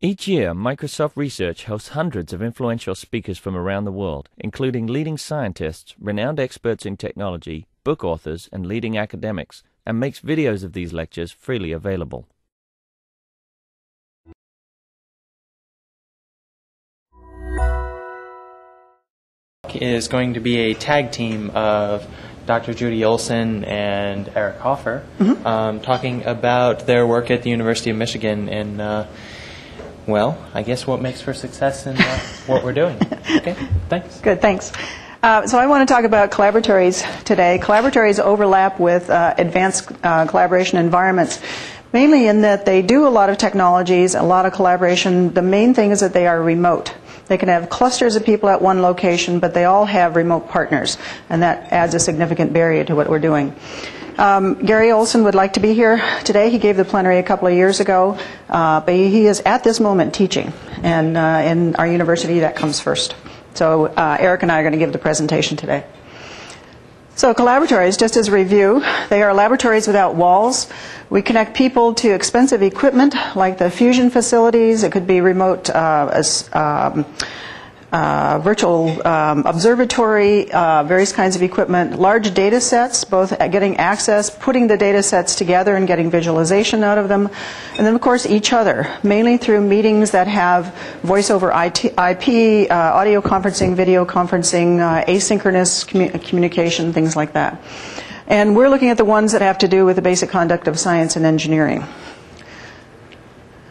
Each year, Microsoft Research hosts hundreds of influential speakers from around the world, including leading scientists, renowned experts in technology, book authors, and leading academics, and makes videos of these lectures freely available. Is going to be a tag team of Dr. Judy Olson and Eric Hoffer, talking about their work at the University of Michigan and, well, I guess what makes for success in what we're doing. Okay, thanks. Good, thanks. So I want to talk about Collaboratories today. Collaboratories overlap with advanced collaboration environments, mainly in that they do a lot of technologies, a lot of collaboration. The main thing is that they are remote. They can have clusters of people at one location, but they all have remote partners, and that adds a significant barrier to what we're doing. Gary Olson would like to be here today. He gave the plenary a couple of years ago, but he is at this moment teaching, and in our university that comes first. So Eric and I are going to give the presentation today. So Collaboratories, just as a review, they are laboratories without walls. We connect people to expensive equipment like the fusion facilities. It could be remote virtual observatory, various kinds of equipment, large data sets, both getting access, putting the data sets together and getting visualization out of them, and then of course each other, mainly through meetings that have voice over IP, audio conferencing, video conferencing, asynchronous communication, things like that. And we're looking at the ones that have to do with the basic conduct of science and engineering.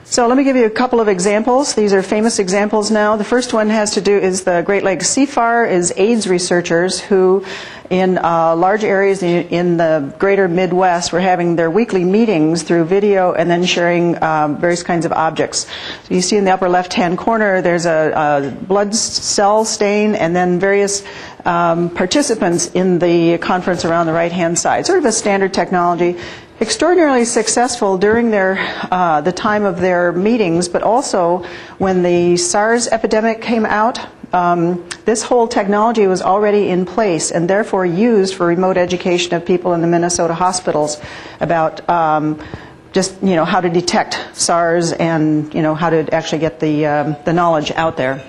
So let me give you a couple of examples. These are famous examples now. The first one has to do is the Great Lakes CFAR is AIDS researchers who in large areas in the greater Midwest were having their weekly meetings through video and then sharing various kinds of objects. So you see in the upper left-hand corner there's a blood cell stain and then various participants in the conference around the right-hand side. Sort of a standard technology. Extraordinarily successful during the time of their meetings, but also when the SARS epidemic came out, this whole technology was already in place and therefore used for remote education of people in the Minnesota hospitals about just how to detect SARS and how to actually get the knowledge out there.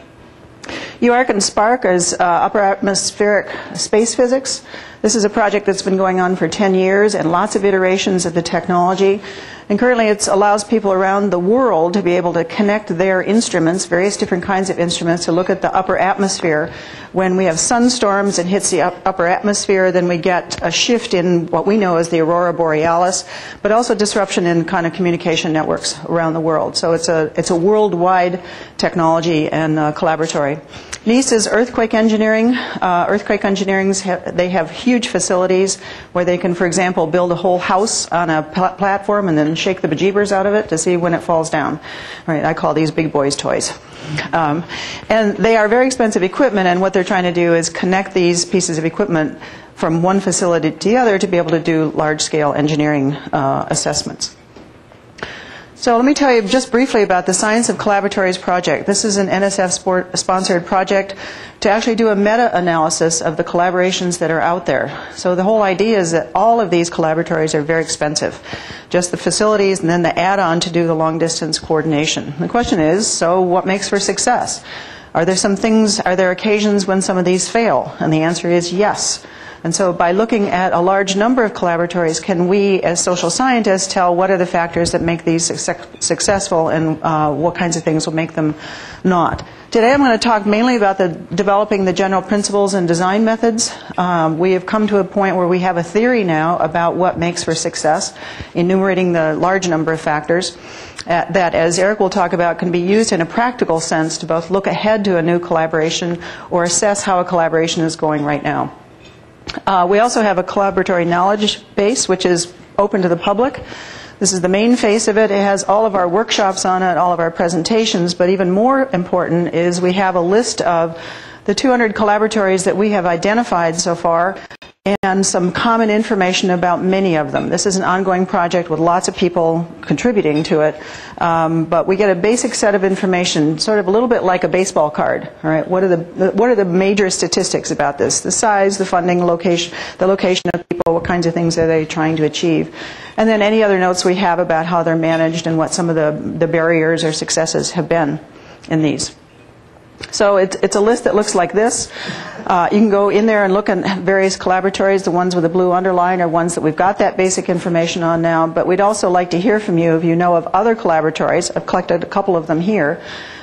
UARC and SPARC is upper atmospheric space physics. This is a project that's been going on for 10 years and lots of iterations of the technology. And currently it allows people around the world to be able to connect their instruments, various different kinds of instruments, to look at the upper atmosphere. When we have sunstorms and hits the upper atmosphere, then we get a shift in what we know as the aurora borealis, but also disruption in kind of communication networks around the world. So it's a worldwide technology and collaboratory. NEAST is earthquake engineering. Earthquake engineering, they have huge facilities where they can, for example, build a whole house on a platform and then shake the bejeebers out of it to see when it falls down. Right, I call these big boys' toys. And they are very expensive equipment, and what they're trying to do is connect these pieces of equipment from one facility to the other to be able to do large-scale engineering assessments. So let me tell you just briefly about the Science of Collaboratories project. This is an NSF-sponsored project to actually do a meta-analysis of the collaborations that are out there. So the whole idea is that all of these collaboratories are very expensive. Just the facilities and then the add-on to do the long-distance coordination. The question is, so what makes for success? Are there occasions when some of these fail? And the answer is yes. And so by looking at a large number of collaboratories, can we as social scientists tell what are the factors that make these successful and what kinds of things will make them not? Today I'm going to talk mainly about developing the general principles and design methods. We have come to a point where we have a theory now about what makes for success, enumerating the large number of factors that, as Eric will talk about, can be used in a practical sense to both look ahead to a new collaboration or assess how a collaboration is going right now. We also have a collaboratory knowledge base, which is open to the public. This is the main face of it. It has all of our workshops on it, all of our presentations, but even more important is we have a list of the 200 collaboratories that we have identified so far and some common information about many of them. This is an ongoing project with lots of people contributing to it, but we get a basic set of information, sort of a little bit like a baseball card. All right, what are the major statistics about this? The size, the funding, the location of people, what kinds of things are they trying to achieve, and then any other notes we have about how they're managed and what some of the barriers or successes have been in these. So it's a list that looks like this. You can go in there and look at various collaboratories. The ones with the blue underline are ones that we've got that basic information on now, but we'd also like to hear from you if you know of other collaboratories. I've collected a couple of them here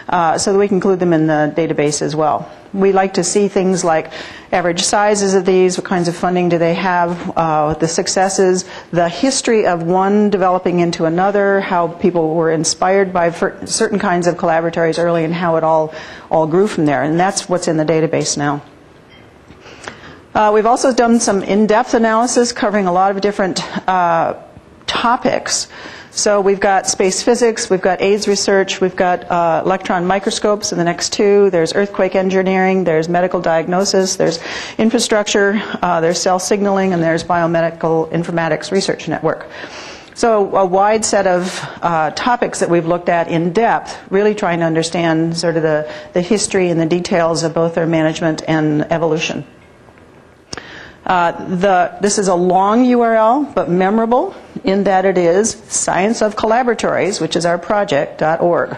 so that we can include them in the database as well. We like to see things like average sizes of these, what kinds of funding do they have, the successes, the history of one developing into another, how people were inspired by certain kinds of collaboratories early and how it all grew from there. And that's what's in the database now. We've also done some in-depth analysis covering a lot of different topics. So we've got space physics, we've got AIDS research, we've got electron microscopes in the next two, there's earthquake engineering, there's medical diagnosis, there's infrastructure, there's cell signaling, and there's biomedical informatics research network. So a wide set of topics that we've looked at in depth, really trying to understand sort of the history and the details of both their management and evolution. This is a long URL, but memorable in that it is Science of Collaboratories, which is our project.org.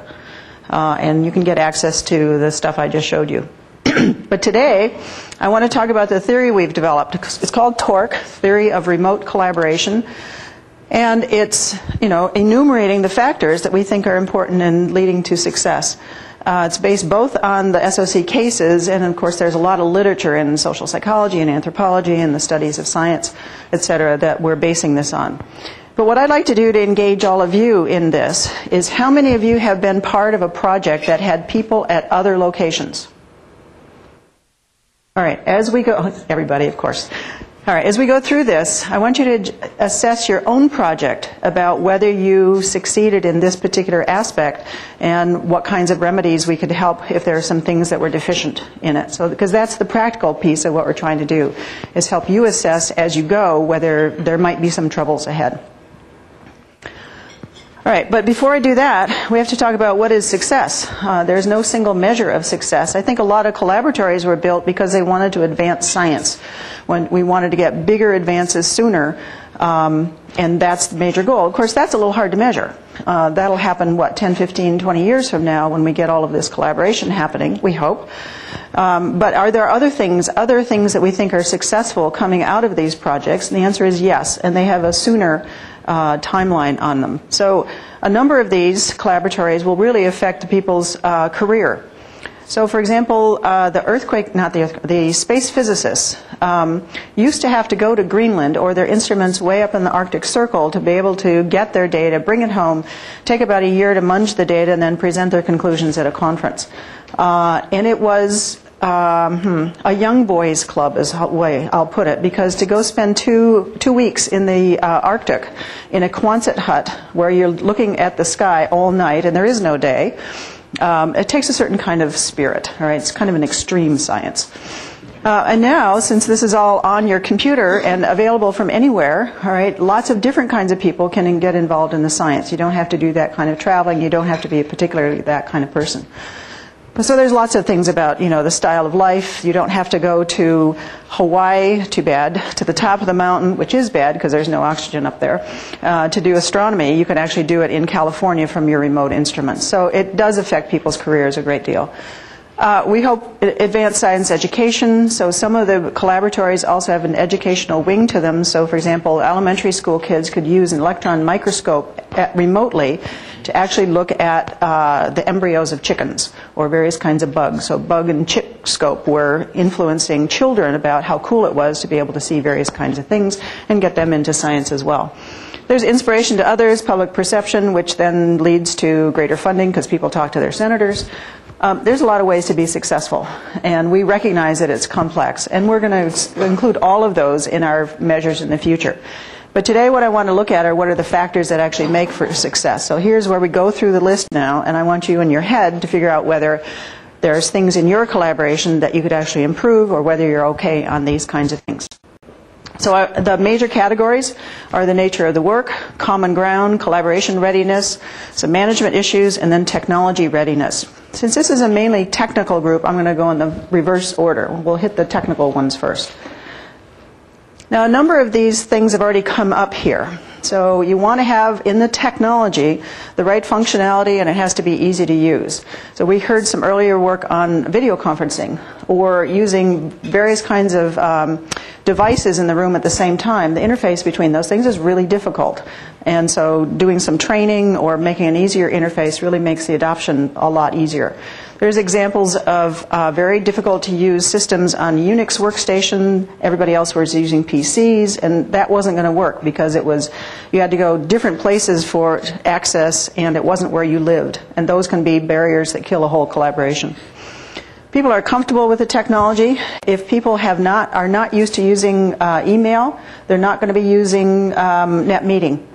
And you can get access to the stuff I just showed you. But today, I want to talk about the theory we've developed. It's called TORC, Theory of Remote Collaboration. And it's, enumerating the factors that we think are important in leading to success. It's based both on the SOC cases, and of course there's a lot of literature in social psychology and anthropology and the studies of science, etc., that we're basing this on. But what I'd like to do to engage all of you in this is how many of you have been part of a project that had people at other locations? All right, as we go, everybody, of course. All right, as we go through this, I want you to assess your own project about whether you succeeded in this particular aspect and what kinds of remedies we could help if there are some things that were deficient in it. So, because that's the practical piece of what we're trying to do, is help you assess as you go whether there might be some troubles ahead. All right, but before I do that, we have to talk about what is success. There's no single measure of success. I think a lot of collaboratories were built because they wanted to advance science. When we wanted to get bigger advances sooner, and that's the major goal. Of course, that's a little hard to measure. That'll happen, 10, 15, 20 years from now when we get all of this collaboration happening, we hope. But are there other things that we think are successful coming out of these projects? And the answer is yes, and they have a sooner timeline on them. So a number of these collaboratories will really affect people's career. So, for example, the space physicists used to have to go to Greenland or their instruments way up in the Arctic Circle to be able to get their data, bring it home, take about a year to munch the data, and then present their conclusions at a conference. And it was a young boys club is the way I'll put it, because to go spend two weeks in the Arctic in a Quonset hut where you're looking at the sky all night and there is no day, it takes a certain kind of spirit. All right, it's kind of an extreme science. And now, since this is all on your computer and available from anywhere, all right, lots of different kinds of people can get involved in the science. You don't have to do that kind of traveling. You don't have to be particularly that kind of person. So there's lots of things about, the style of life. You don't have to go to Hawaii, too bad, to the top of the mountain, which is bad because there's no oxygen up there, to do astronomy. You can actually do it in California from your remote instruments. So it does affect people's careers a great deal. We hope advanced science education. So some of the collaboratories also have an educational wing to them. So, for example, elementary school kids could use an electron microscope remotely to actually look at the embryos of chickens or various kinds of bugs. So bug and chick scope were influencing children about how cool it was to be able to see various kinds of things and get them into science as well. There's inspiration to others, public perception, which then leads to greater funding because people talk to their senators. There's a lot of ways to be successful, and we recognize that it's complex, and we're going to include all of those in our measures in the future. But today what I want to look at are what are the factors that actually make for success. So here's where we go through the list now, and I want you in your head to figure out whether there's things in your collaboration that you could actually improve or whether you're okay on these kinds of things. So the major categories are the nature of the work, common ground, collaboration readiness, some management issues, and then technology readiness. Since this is a mainly technical group, I'm going to go in the reverse order. We'll hit the technical ones first. Now, a number of these things have already come up here. So you want to have in the technology the right functionality, and it has to be easy to use. So we heard some earlier work on video conferencing or using various kinds of devices in the room at the same time. The interface between those things is really difficult. And so doing some training or making an easier interface really makes the adoption a lot easier. There's examples of very difficult to use systems on Unix workstation. Everybody else was using PCs, and that wasn't going to work because you had to go different places for access, and it wasn't where you lived. And those can be barriers that kill a whole collaboration. People are comfortable with the technology. If people are not used to using email, they're not going to be using NetMeeting.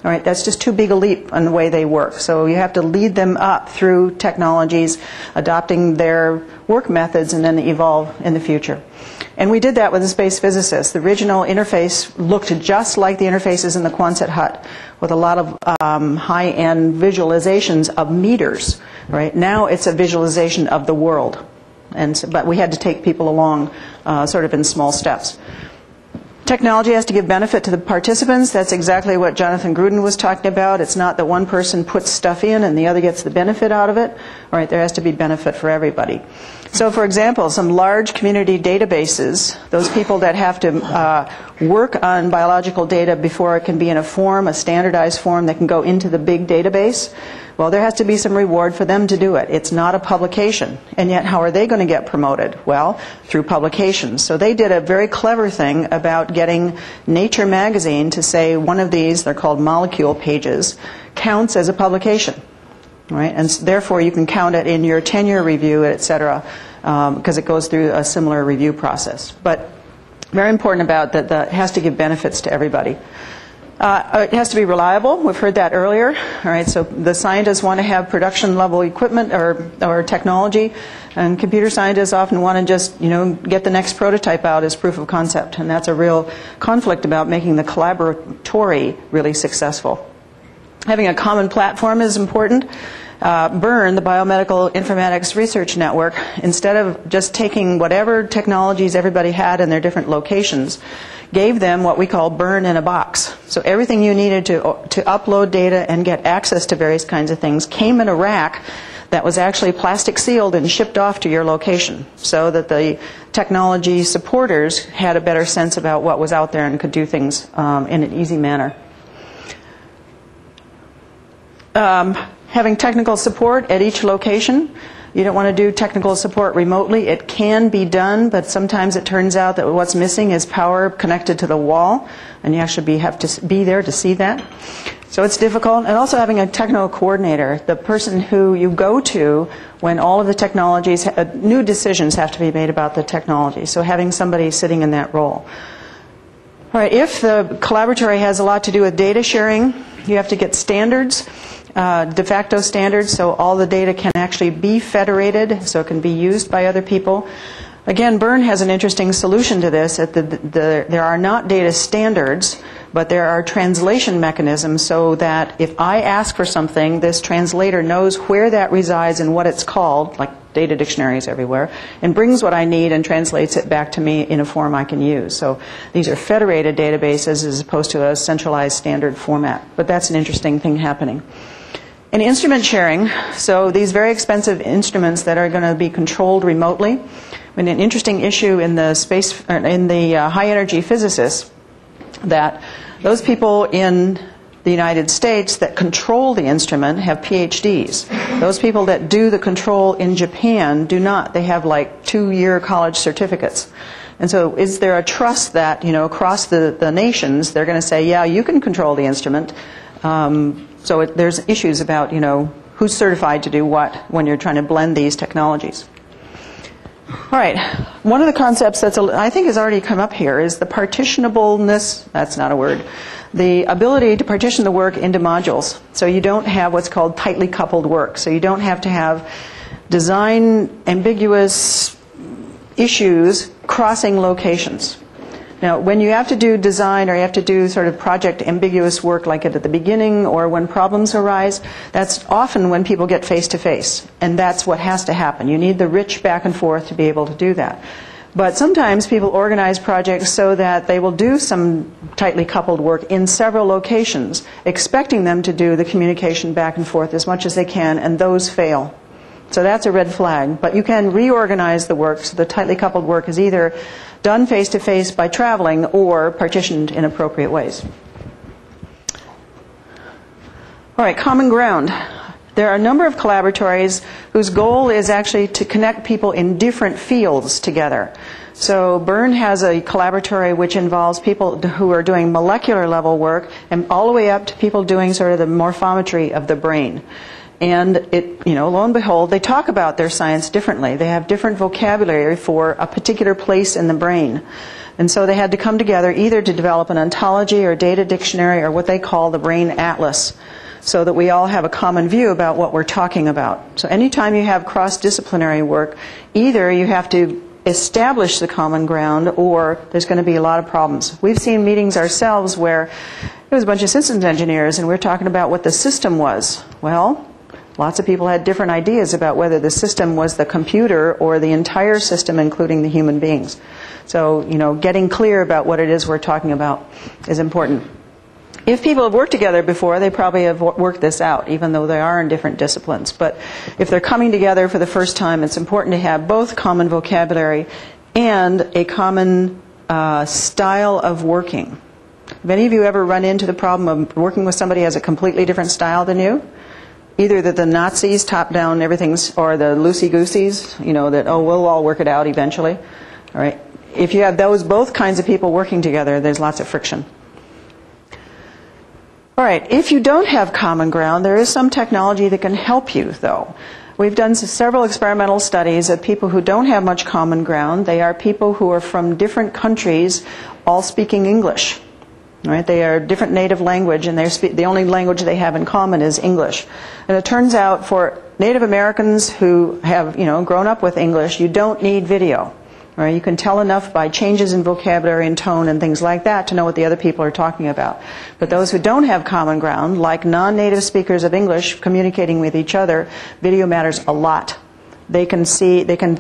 All right, that's just too big a leap in the way they work. So you have to lead them up through technologies, adopting their work methods, and then evolve in the future. And we did that with the space physicists. The original interface looked just like the interfaces in the Quonset hut, with a lot of high-end visualizations of meters. Right now, it's a visualization of the world, but we had to take people along, sort of in small steps. Technology has to give benefit to the participants. That's exactly what Jonathan Gruden was talking about. It's not that one person puts stuff in and the other gets the benefit out of it. All right, there has to be benefit for everybody. So, for example, some large community databases, those people that have to work on biological data before it can be in a standardized form that can go into the big database, well, there has to be some reward for them to do it. It's not a publication. And yet, how are they going to get promoted? Well, through publications. So they did a very clever thing about getting Nature magazine to say one of these, they're called molecule pages, counts as a publication. Right? And therefore, you can count it in your tenure review, et cetera, because it goes through a similar review process. But very important about that it has to give benefits to everybody. It has to be reliable. We've heard that earlier. All right, so the scientists want to have production level equipment or technology, and computer scientists often want to just get the next prototype out as proof of concept, and that's a real conflict about making the collaboratory really successful. Having a common platform is important. BIRN, the Biomedical Informatics Research Network, instead of just taking whatever technologies everybody had in their different locations, gave them what we call BIRN in a box. So everything you needed to upload data and get access to various kinds of things came in a rack that was actually plastic sealed and shipped off to your location, so that the technology supporters had a better sense about what was out there and could do things in an easy manner. Having technical support at each location. You don't want to do technical support remotely. It can be done, but sometimes it turns out that what's missing is power connected to the wall, and you actually have to be there to see that. So it's difficult. And also having a technical coordinator, the person who you go to when all of the technologies, new decisions have to be made about the technology. So having somebody sitting in that role. All right, if the collaboratory has a lot to do with data sharing, you have to get standards. De facto standards, so all the data can actually be federated, so it can be used by other people. Again, BIRN has an interesting solution to this. There are not data standards, but there are translation mechanisms so that if I ask for something, this translator knows where that resides and what it's called, like data dictionaries everywhere, and brings what I need and translates it back to me in a form I can use. So these are federated databases as opposed to a centralized standard format. But that's an interesting thing happening. And instrument sharing, so these very expensive instruments that are going to be controlled remotely. I mean, an interesting issue in the high energy physicists, that those people in the United States that control the instrument have PhDs. Those people that do the control in Japan do not. They have like 2-year college certificates. And so is there a trust that, across the nations, they're going to say, yeah, you can control the instrument. So there's issues about, who's certified to do what when you're trying to blend these technologies. All right. One of the concepts that I think has already come up here is the partitionableness. That's not a word. The ability to partition the work into modules. So you don't have what's called tightly coupled work. So you don't have to have design ambiguous issues crossing locations. Now, when you have to do design or you have to do sort of project ambiguous work like at the beginning or when problems arise, that's often when people get face-to-face. And that's what has to happen. You need the rich back and forth to be able to do that. But sometimes people organize projects so that they will do some tightly coupled work in several locations, expecting them to do the communication back and forth as much as they can, and those fail. So that's a red flag. But you can reorganize the work so the tightly coupled work is either done face-to-face by traveling or partitioned in appropriate ways. All right, common ground. There are a number of collaboratories whose goal is actually to connect people in different fields together. So Bern has a collaboratory which involves people who are doing molecular level work and all the way up to people doing sort of the morphometry of the brain. And it, lo and behold, they talk about their science differently. They have different vocabulary for a particular place in the brain. And so they had to come together either to develop an ontology or data dictionary or what they call the brain atlas, so that we all have a common view about what we're talking about. So anytime you have cross-disciplinary work, either you have to establish the common ground or there's going to be a lot of problems. We've seen meetings ourselves where it was a bunch of systems engineers and we're talking about what the system was. Well, lots of people had different ideas about whether the system was the computer or the entire system, including the human beings. So, getting clear about what it is we're talking about is important. If people have worked together before, they probably have worked this out, even though they are in different disciplines. But if they're coming together for the first time, it's important to have both common vocabulary and a common style of working. Have any of you ever run into the problem of working with somebody who has a completely different style than you? Either that the Nazis top down everything's, or the loosey-gooseys, that, we'll all work it out eventually. All right. If you have both kinds of people working together, there's lots of friction. All right, if you don't have common ground, there is some technology that can help you, though. We've done several experimental studies of people who don't have much common ground. They are people who are from different countries, all speaking English. Right? They are different native language, and the only language they have in common is English. And it turns out for Native Americans who have, grown up with English, you don't need video. Right? You can tell enough by changes in vocabulary and tone and things like that to know what the other people are talking about. But those who don't have common ground, like non-native speakers of English communicating with each other, video matters a lot. They can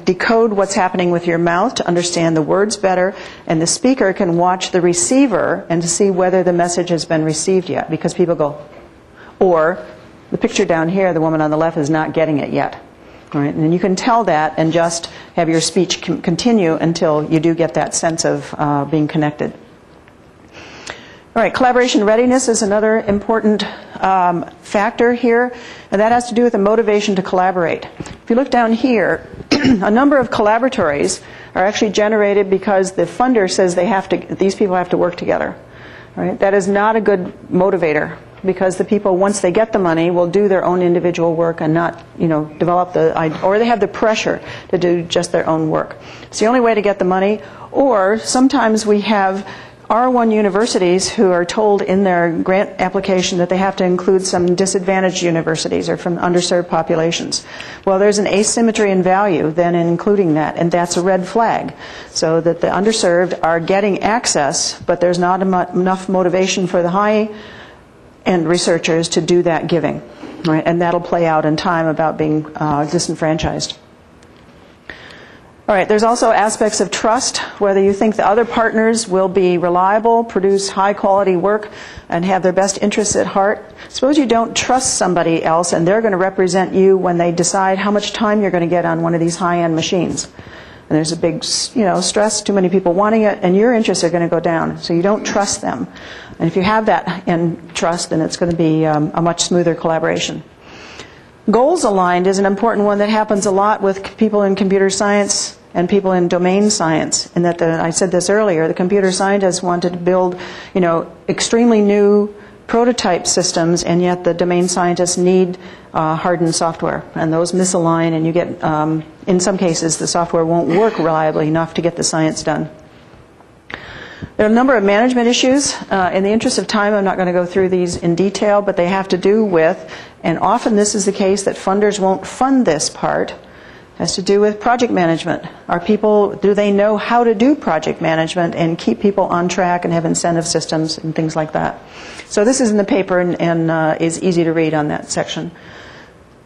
decode what's happening with your mouth to understand the words better, and the speaker can watch the receiver and to see whether the message has been received yet, because people go, or the picture down here, the woman on the left is not getting it yet. All right, and you can tell that and just have your speech continue until you do get that sense of being connected. All right, collaboration readiness is another important factor here, and that has to do with the motivation to collaborate. If you look down here, a number of collaboratories are actually generated because the funder says these people have to work together. All right, that is not a good motivator, because the people, once they get the money, will do their own individual work and not, develop or they have the pressure to do just their own work. It's the only way to get the money. Or sometimes we have R1 universities who are told in their grant application that they have to include some disadvantaged universities or from underserved populations. Well, there's an asymmetry in value then in including that, and that's a red flag. So that the underserved are getting access, but there's not enough motivation for the high-end researchers to do that giving. Right? And that'll play out in time about being disenfranchised. All right, there's also aspects of trust, whether you think the other partners will be reliable, produce high-quality work, and have their best interests at heart. Suppose you don't trust somebody else, and they're going to represent you when they decide how much time you're going to get on one of these high-end machines. And there's a big, stress, too many people wanting it, and your interests are going to go down. So you don't trust them. And if you have that in trust, then it's going to be a much smoother collaboration. Goals aligned is an important one that happens a lot with people in computer science and people in domain science. And that I said this earlier, the computer scientists wanted to build, extremely new prototype systems, and yet the domain scientists need hardened software. And those misalign, and you get, in some cases, the software won't work reliably enough to get the science done. There are a number of management issues. In the interest of time, I'm not going to go through these in detail, but they have to do with, and often this is the case, that funders won't fund this part, has to do with project management. Do they know how to do project management and keep people on track and have incentive systems and things like that? So this is in the paper and is easy to read on that section.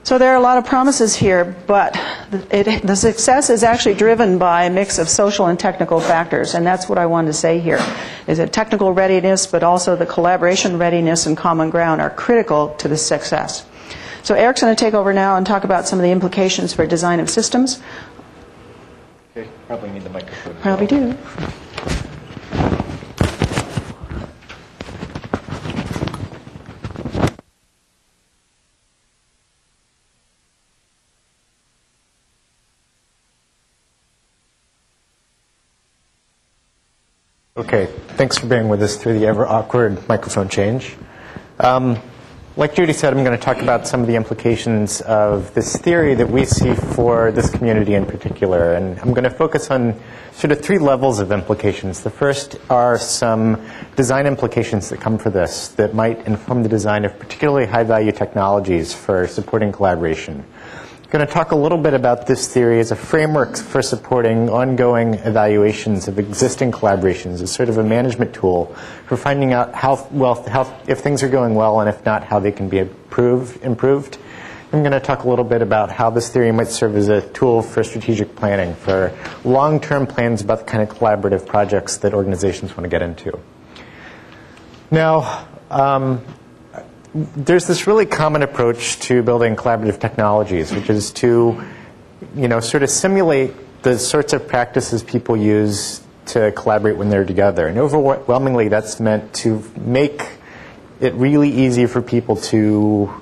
So there are a lot of promises here, but the success is actually driven by a mix of social and technical factors, and that's what I wanted to say here, is that technical readiness, but also the collaboration readiness and common ground are critical to the success. So Eric's going to take over now and talk about some of the implications for design of systems. Okay, probably need the microphone. Probably do. Okay, thanks for bearing with us through the ever awkward microphone change. Like Judy said, I'm going to talk about some of the implications of this theory that we see for this community in particular. And I'm going to focus on sort of 3 levels of implications. The first are some design implications that come for this that might inform the design of particularly high-value technologies for supporting collaboration. I'm going to talk a little bit about this theory as a framework for supporting ongoing evaluations of existing collaborations as sort of a management tool for finding out if things are going well, and if not, how they can be improved. I'm going to talk a little bit about how this theory might serve as a tool for strategic planning, for long-term plans about the kind of collaborative projects that organizations want to get into. Now, there's this really common approach to building collaborative technologies, which is to, sort of simulate the sorts of practices people use to collaborate when they're together. And overwhelmingly, that's meant to make it really easy for people to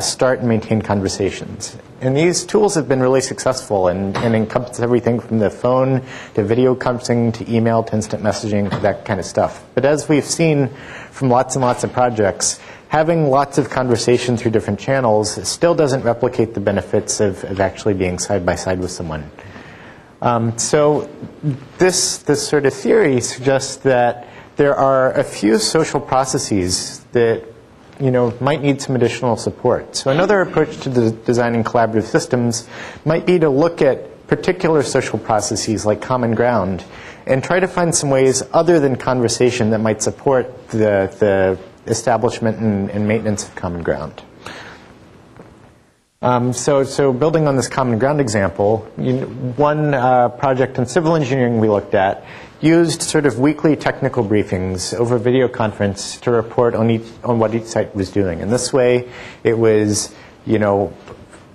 start and maintain conversations. And these tools have been really successful and encompass everything from the phone to video conferencing to email to instant messaging, that kind of stuff. But as we've seen from lots and lots of projects, having lots of conversation through different channels still doesn't replicate the benefits of actually being side by side with someone. So this sort of theory suggests that there are a few social processes that might need some additional support. So another approach to designing collaborative systems might be to look at particular social processes like common ground and try to find some ways other than conversation that might support the establishment and maintenance of common ground. So building on this common ground example, one project in civil engineering we looked at used sort of weekly technical briefings over video conference to report on what each site was doing. And this way, it was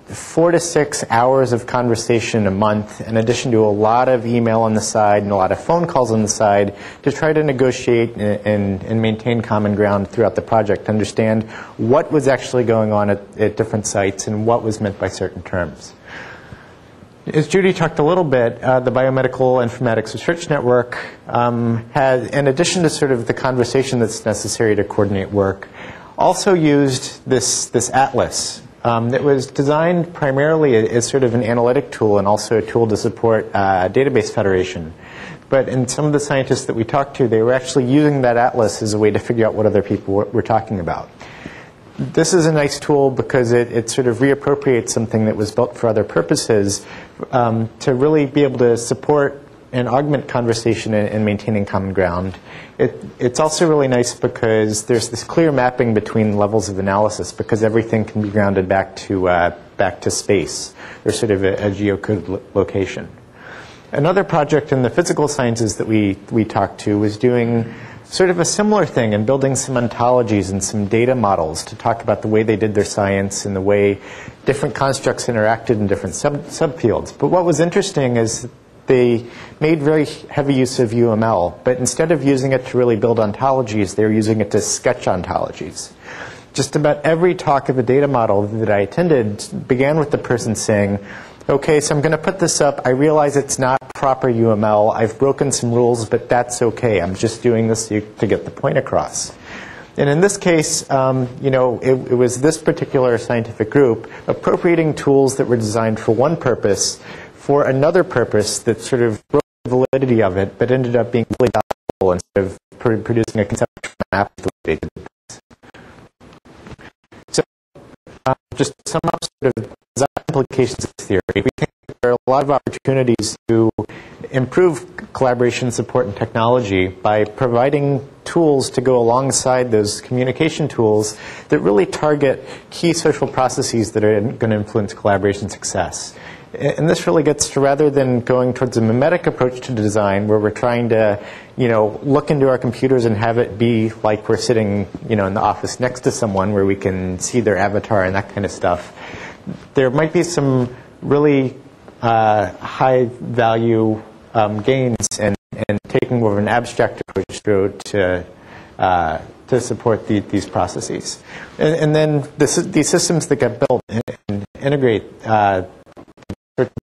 4 to 6 hours of conversation a month, in addition to a lot of email on the side and a lot of phone calls on the side, to try to negotiate and maintain common ground throughout the project, to understand what was actually going on at different sites and what was meant by certain terms. As Judy talked a little bit, the Biomedical Informatics Research Network has, in addition to sort of the conversation that's necessary to coordinate work, also used this atlas. It was designed primarily as sort of an analytic tool and also a tool to support database federation. But in some of the scientists that we talked to, they were actually using that atlas as a way to figure out what other people were talking about. This is a nice tool because it sort of reappropriates something that was built for other purposes to really be able to support and augment conversation and maintaining common ground. It's also really nice because there's this clear mapping between levels of analysis, because everything can be grounded back to space, or sort of a geocode location. Another project in the physical sciences that we talked to was doing sort of a similar thing and building some ontologies and some data models to talk about the way they did their science and the way different constructs interacted in different subfields. But what was interesting is they made very heavy use of UML, but instead of using it to really build ontologies, they were using it to sketch ontologies. Just about every talk of a data model that I attended began with the person saying, okay, so I'm going to put this up. I realize it's not proper UML. I've broken some rules, but that's okay. I'm just doing this to get the point across. And in this case, it was this particular scientific group appropriating tools that were designed for one purpose for another purpose that sort of broke the validity of it, but ended up being really valuable instead of producing a conceptual map of the way they did this. So just to sum up sort of design implications of this theory, we think there are a lot of opportunities to improve collaboration, support, and technology by providing tools to go alongside those communication tools that really target key social processes that are going to influence collaboration success. And this really gets to, rather than going towards a mimetic approach to design where we're trying to, look into our computers and have it be like we're sitting, in the office next to someone where we can see their avatar and that kind of stuff. There might be some really high value gains and taking more of an abstract approach to support these processes. And then these systems that get built and integrate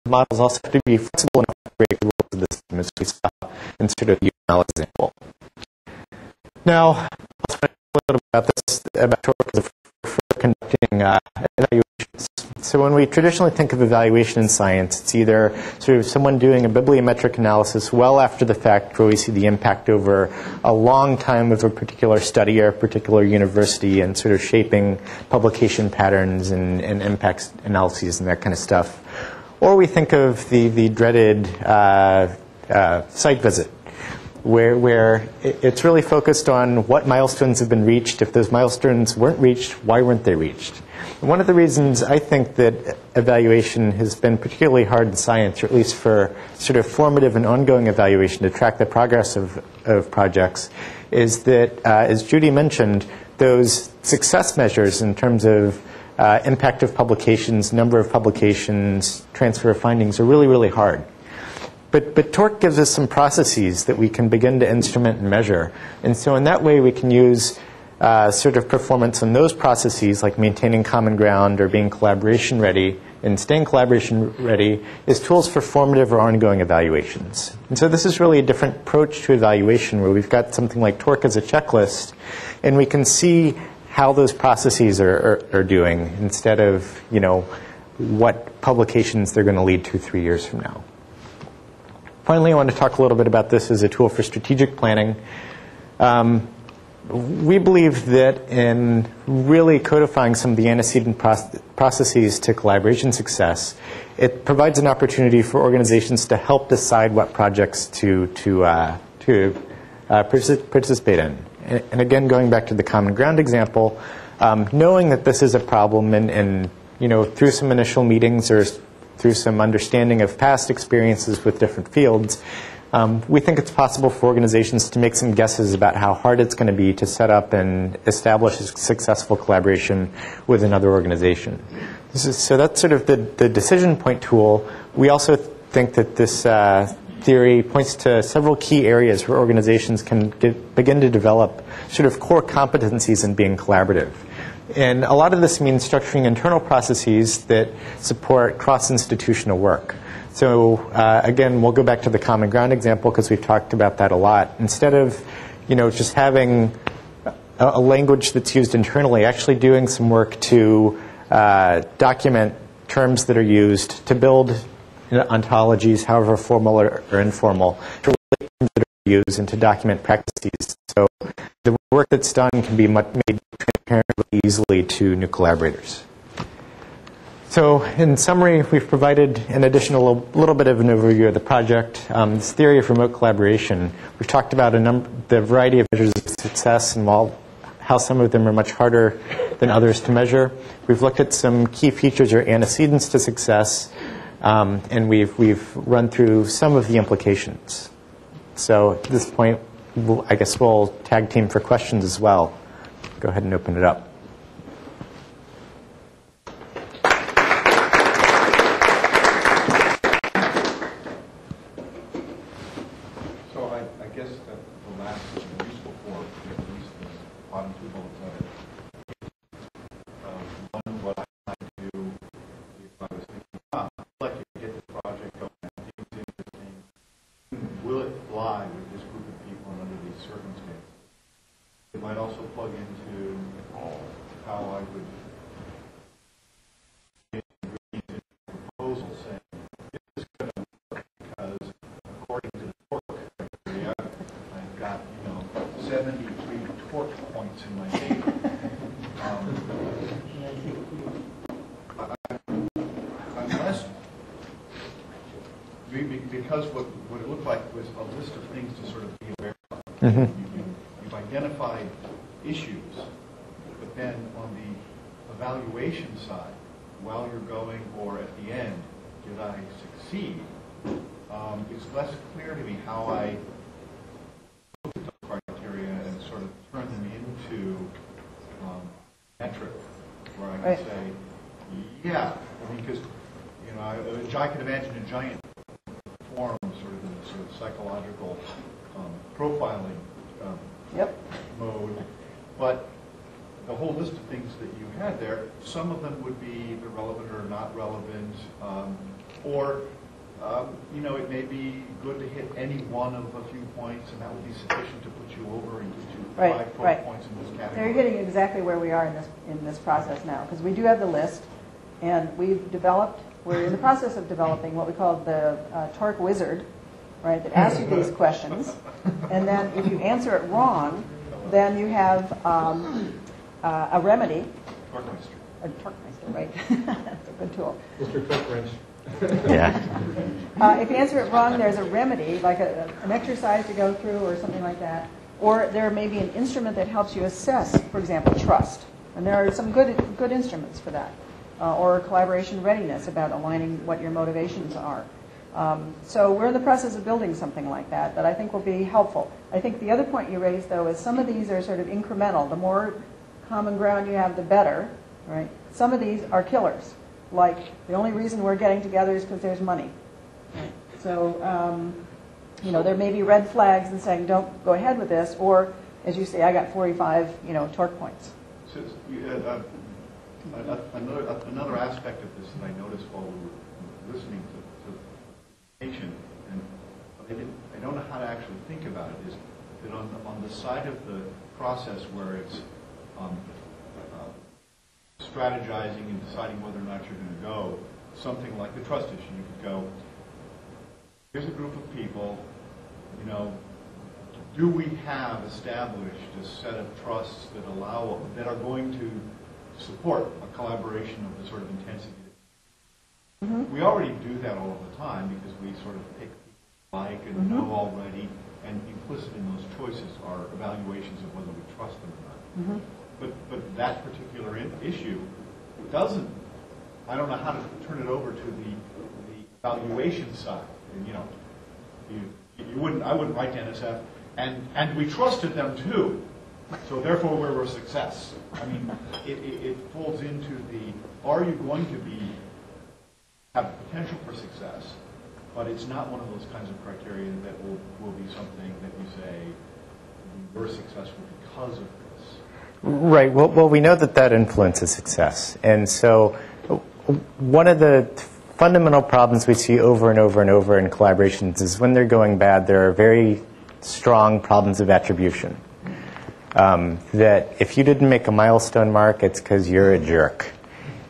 models also have to be flexible enough to break the rules of the system, as we saw in sort of the UML example. Now, I'll talk a little bit about this, about Torque for conducting evaluations. So when we traditionally think of evaluation in science, it's either sort of someone doing a bibliometric analysis well after the fact where we see the impact over a long time of a particular study or a particular university and sort of shaping publication patterns and impact analyses and that kind of stuff. Or we think of the dreaded site visit, where it's really focused on what milestones have been reached. If those milestones weren't reached, why weren't they reached? And one of the reasons I think that evaluation has been particularly hard in science, or at least for sort of formative and ongoing evaluation to track the progress of projects, is that, as Judy mentioned, those success measures in terms of impact of publications, number of publications, transfer of findings are really, really hard. But Torque gives us some processes that we can begin to instrument and measure. And so in that way, we can use sort of performance on those processes, like maintaining common ground or being collaboration ready and staying collaboration ready, as tools for formative or ongoing evaluations. And so this is really a different approach to evaluation, where we've got something like Torque as a checklist, and we can see how those processes are doing instead of, what publications they're going to lead to 3 years from now. Finally, I want to talk a little bit about this as a tool for strategic planning. We believe that in really codifying some of the antecedent processes to collaboration success, it provides an opportunity for organizations to help decide what projects to participate in. And again, going back to the common ground example, knowing that this is a problem and through some initial meetings or through some understanding of past experiences with different fields, we think it's possible for organizations to make some guesses about how hard it's going to be to set up and establish a successful collaboration with another organization. So that's sort of the decision point tool. We also think that this theory points to several key areas where organizations can begin to develop sort of core competencies in being collaborative. And a lot of this means structuring internal processes that support cross-institutional work. So again, we'll go back to the common ground example because we've talked about that a lot. Instead of just having a language that's used internally, actually doing some work to document terms that are used, to build ontologies, however formal or informal, to relate terms that are used and to document practices. So the work that's done can be made transparently easily to new collaborators. So in summary, we've provided an additional little bit of an overview of the project. This theory of remote collaboration, we've talked about the variety of measures of success and how some of them are much harder than others to measure. We've looked at some key features or antecedents to success, and we've run through some of the implications. So at this point, I guess we'll tag team for questions as well. Go ahead and open it up. So I guess that the last is useful for at least the bottom two bullets of it. One, what I might do if I was thinking, I'd like to get the project going. I think it's interesting. Will it fly with this group of people and under these circumstances? It might also plug into how I would proposal saying this is going to work because according to the torque criteria, I've got 73 torque points in my data. Because what it looked like was a list of things to sort of be aware of. You've identified issues, but then on the evaluation side, while you're going or at the end, did I succeed? It's less clear to me how I look at those criteria and sort of turn them into metric, where I can say, yeah, I mean, because I can imagine a giant form, sort of in a sort of psychological profiling mode, but the whole list of things that you had there, some of them would be either relevant or not relevant, or it may be good to hit any one of a few points, and that would be sufficient to put you over and get you 5 total points in this category. So you're hitting exactly where we are in this process now, because we do have the list, and we're in the process of developing what we call the torque wizard, right, that asks you these questions, and then if you answer it wrong, then you have a remedy. A Torquemeister, right? That's a good tool. Mr. Torquemeister. If you answer it wrong, there's a remedy, like an exercise to go through or something like that. Or there may be an instrument that helps you assess, for example, trust. And there are some good instruments for that. Or collaboration readiness, about aligning what your motivations are. So we're in the process of building something like that I think will be helpful. I think the other point you raised, though, is some of these are sort of incremental. The more common ground you have, the better. Right? Some of these are killers. Like, the only reason we're getting together is because there's money. Right? So, there may be red flags and saying, don't go ahead with this, or, as you say, I got 45, torque points. So, another aspect of this that I noticed while we were listening to the patient, and I don't know how to actually think about it, is that on the side of the process where it's strategizing and deciding whether or not you're going to go, something like the trust issue, you could go, here's a group of people, do we have established a set of trusts that are going to support a collaboration of the sort of intensity? We already do that all the time because we sort of pick people like and know already, and implicit in those choices are evaluations of whether we trust them or not. But that particular issue doesn't. I don't know how to turn it over to the evaluation side. And, I wouldn't write to NSF, and we trusted them too. So therefore, we're a success. I mean, it folds into are you going to have potential for success, but it's not one of those kinds of criteria that will be something that you say we're successful because of this. Right. Well, we know that influences success. And so one of the fundamental problems we see over and over and over in collaborations is when they're going bad, there are very strong problems of attribution. That if you didn't make a milestone mark, it's because you're a jerk.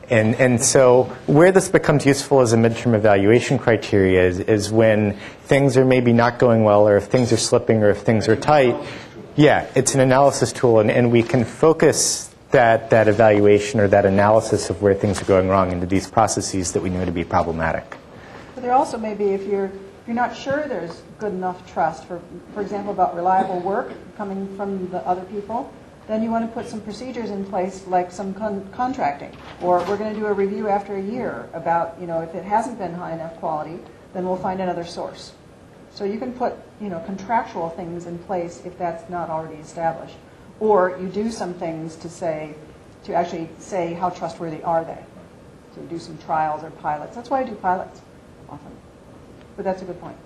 And so where this becomes useful as a midterm evaluation criteria is when things are maybe not going well, or if things are slipping, or if things are tight. Yeah, it's an analysis tool, and we can focus that evaluation or that analysis of where things are going wrong into these processes that we know to be problematic. But there also may be, if you're not sure there's good enough trust, for example, about reliable work coming from the other people, then you want to put some procedures in place, like some contracting. Or we're going to do a review after a year about, if it hasn't been high enough quality, then we'll find another source. So you can put, contractual things in place if that's not already established. Or you do some things to actually say how trustworthy are they. So do some trials or pilots. That's why I do pilots often. But that's a good point.